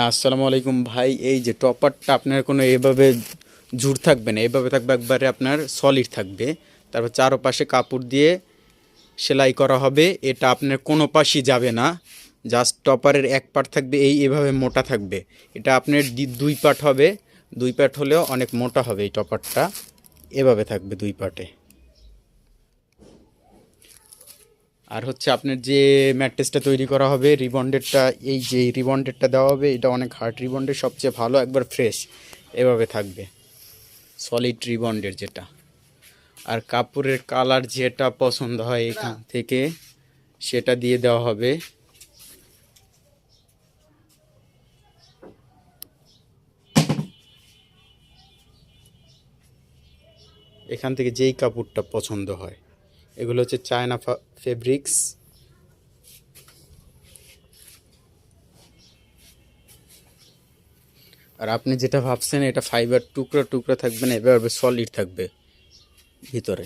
আসসালামু আলাইকুম ভাই। এই যে টপারটা আপনার কোনো এভাবে জুড় থাকবে না, এভাবে থাকবে, একবারে আপনার সলিড থাকবে। তারপর চারপাশে কাপড় দিয়ে সেলাই করা হবে। এটা আপনার কোনো পাশই যাবে না, জাস্ট টপারের এক পার্ট থাকবে, এভাবে মোটা থাকবে। এটা আপনার দুই পার্ট হবে, দুই পার্ট হলেও অনেক মোটা হবে এই টপারটা। এভাবে থাকবে দুই পার্টে। আর হচ্ছে আপনার যে ম্যাট্রেসটা তৈরি করা হবে, রিবন্ডেডটা, এই যে রিবন্ডেডটা দেওয়া হবে, এটা অনেক হার্ড রিবন্ডেড, সবচেয়ে ভালো, একবার ফ্রেশ এভাবে থাকবে, সলিড রিবন্ডের যেটা। আর কাপড়ের কালার যেটা পছন্দ হয় এখান থেকে সেটা দিয়ে দেওয়া হবে। এখান থেকে যেই কাপড়টা পছন্দ হয়, এগুলো হচ্ছে চায়না ফেব্রিক্স। আর আপনি যেটা ভাবছেন এটা ফাইবার টুকরা টুকরা থাকবে না, এভাবে সলিড থাকবে ভিতরে।